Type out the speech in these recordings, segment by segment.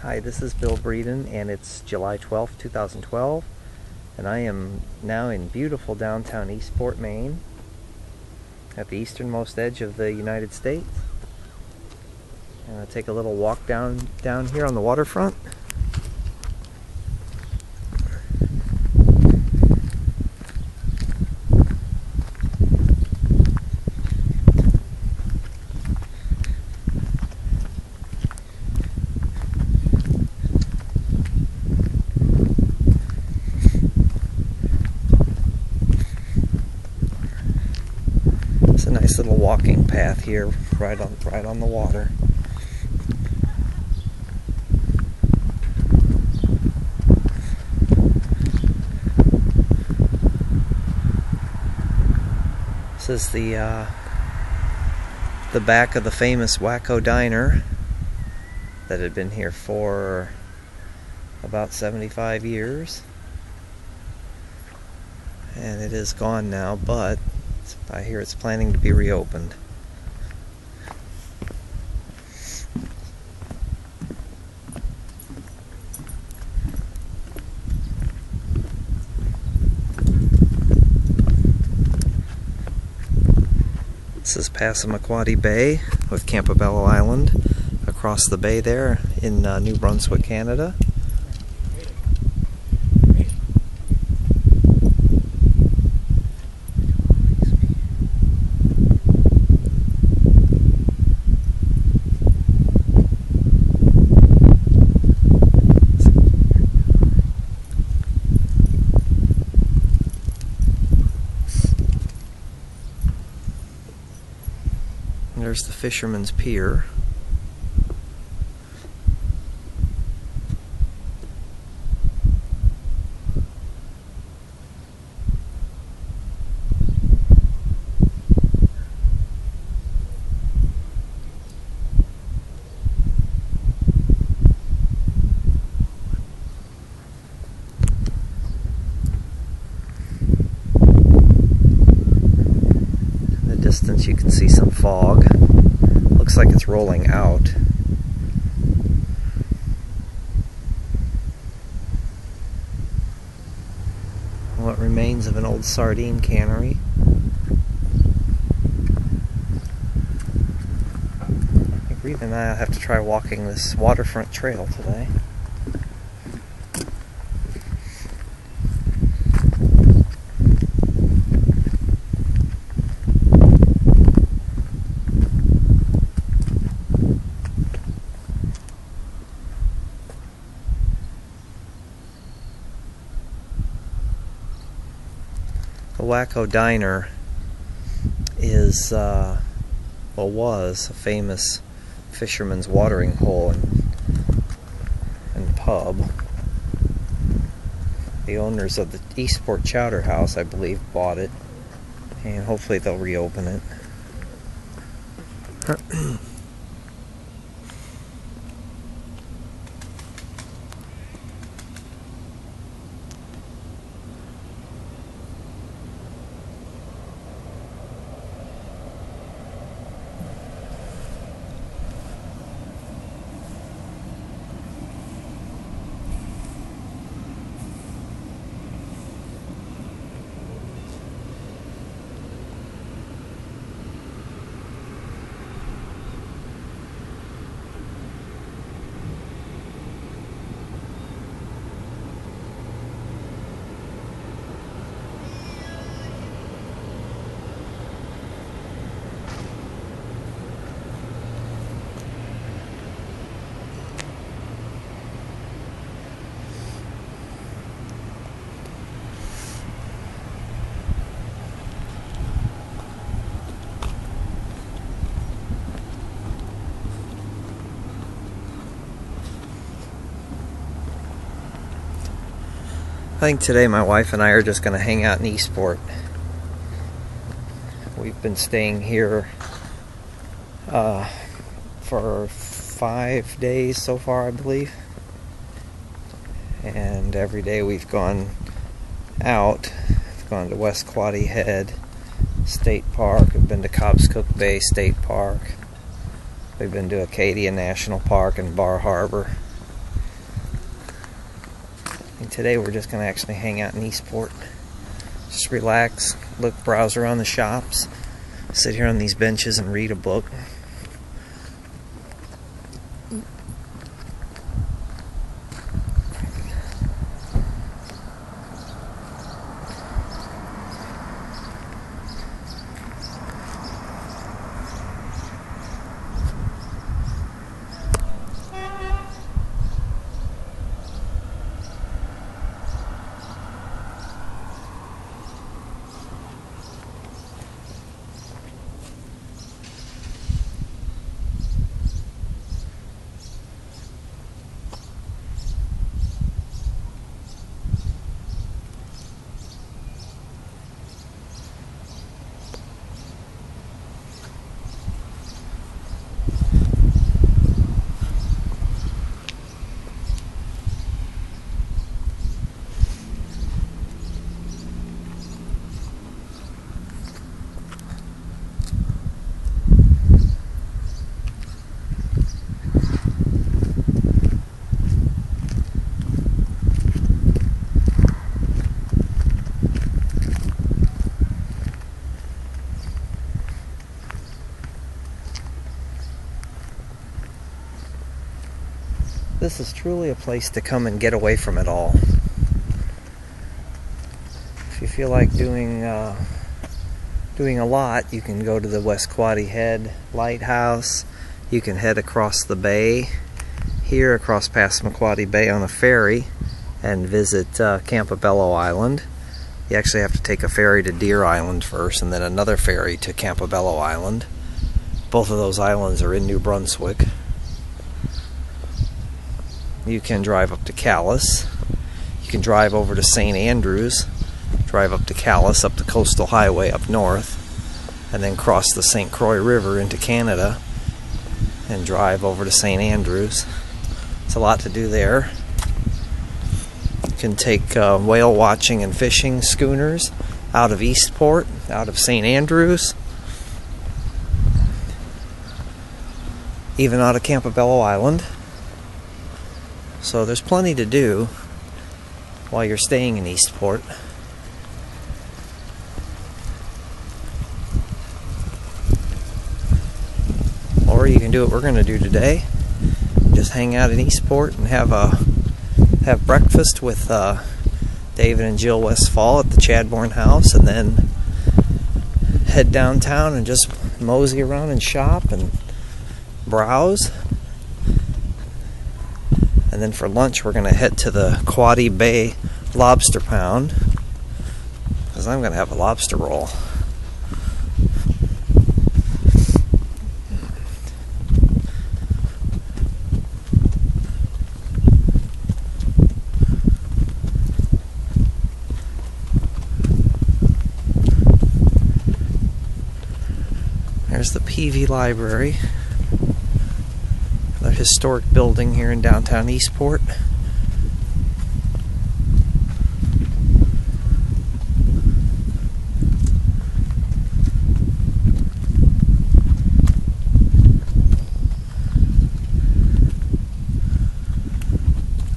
Hi, this is Bill Breeden, and it's July 12th, 2012, and I am now in beautiful downtown Eastport, Maine, at the easternmost edge of the United States. And I'll take a little walk down here on the waterfront. It's a nice little walking path here, right on the water. This is the back of the famous Wacko Diner that had been here for about 75 years, and it is gone now, but I hear it's planning to be reopened. This is Passamaquoddy Bay with Campobello Island across the bay there in New Brunswick, Canada. There's the Fisherman's Pier. In the distance you can see some fog. Looks like it's rolling out. What remains of an old sardine cannery. I think Reeve and I have to try walking this waterfront trail today. The Wacko Diner is, was a famous fisherman's watering hole and pub. The owners of the Eastport Chowder House, I believe, bought it, and hopefully they'll reopen it. I think today my wife and I are just going to hang out in Eastport. We've been staying here for 5 days so far, I believe. And every day we've gone out. We've gone to West Quoddy Head State Park. We've been to Cobscook Bay State Park. We've been to Acadia National Park and Bar Harbor. today we're just going to actually hang out in Eastport. Just relax, browse around the shops, sit here on these benches and read a book. This is truly a place to come and get away from it all. If you feel like doing a lot, you can go to the Passamaquoddy Head Lighthouse. You can head across the bay, here across Passamaquoddy Bay on a ferry, and visit Campobello Island. You actually have to take a ferry to Deer Island first, and then another ferry to Campobello Island. Both of those islands are in New Brunswick. You can drive up to Calais. You can drive over to St. Andrews, drive up to Calais, up the coastal highway up north, and then cross the St. Croix River into Canada and drive over to St. Andrews. It's a lot to do there. You can take whale watching and fishing schooners out of Eastport, out of St. Andrews, even out of Campobello Island. So there's plenty to do while you're staying in Eastport. Or you can do what we're going to do today. Just hang out in Eastport and have breakfast with David and Jill Westfall at the Chadbourne House, and then head downtown and just mosey around and shop and browse. And then for lunch, we're going to head to the Quoddy Bay Lobster Pound, because I'm going to have a lobster roll. There's the PV Library. A historic building here in downtown Eastport.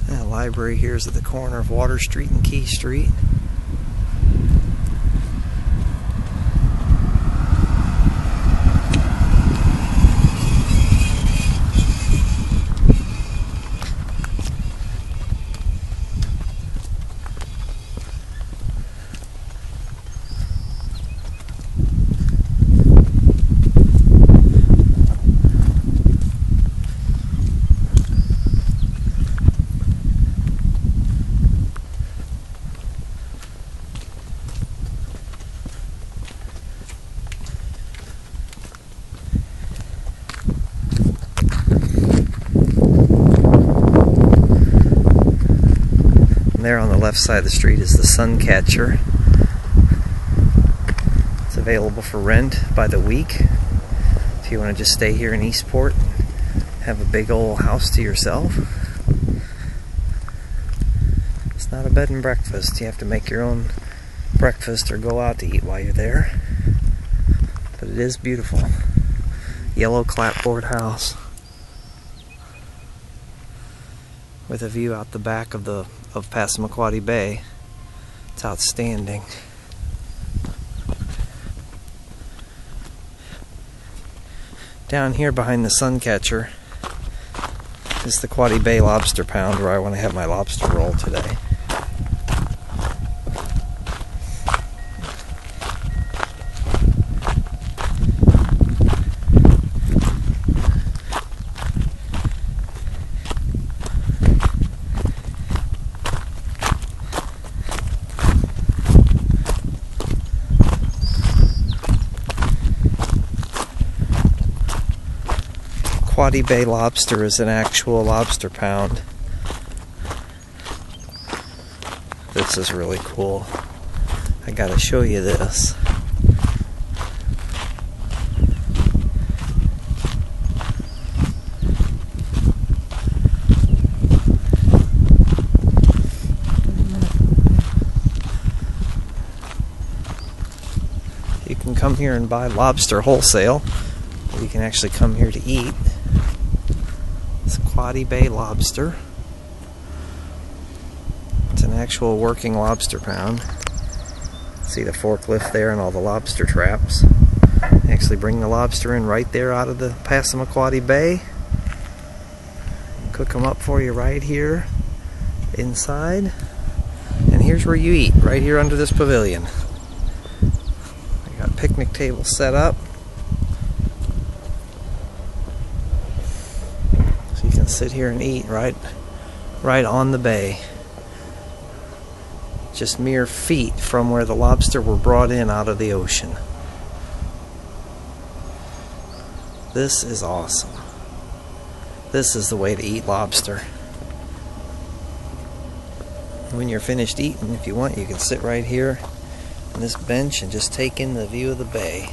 The library here is at the corner of Water Street and Key Street. There on the left side of the street is the Suncatcher. It's available for rent by the week. If you want to just stay here in Eastport, have a big old house to yourself. It's not a bed and breakfast. You have to make your own breakfast or go out to eat while you're there. But it is beautiful. Yellow clapboard house. with a view out the back of Passamaquoddy Bay. It's outstanding. Down here behind the sun catcher is the Quoddy Bay Lobster Pound, where I want to have my lobster roll today. Quoddy Bay lobster is an actual lobster pound. This is really cool. I gotta show you this. You can come here and buy lobster wholesale. You can actually come here to eat. It's Quoddy Bay lobster. It's an actual working lobster pound. See the forklift there and all the lobster traps. They actually bring the lobster in right there out of the Passamaquoddy Bay. Cook them up for you right here inside. And here's where you eat, right here under this pavilion. I got picnic tables set up. You can sit here and eat right on the bay. Just mere feet from where the lobster were brought in out of the ocean. This is awesome. This is the way to eat lobster. When you're finished eating, if you want, you can sit right here on this bench and just take in the view of the bay.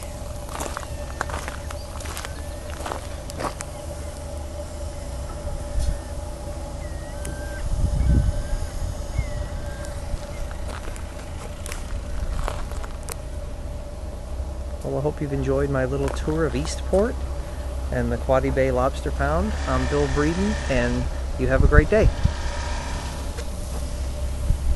Well, I hope you've enjoyed my little tour of Eastport and the Quoddy Bay Lobster Pound. I'm Bill Breeden, and you have a great day.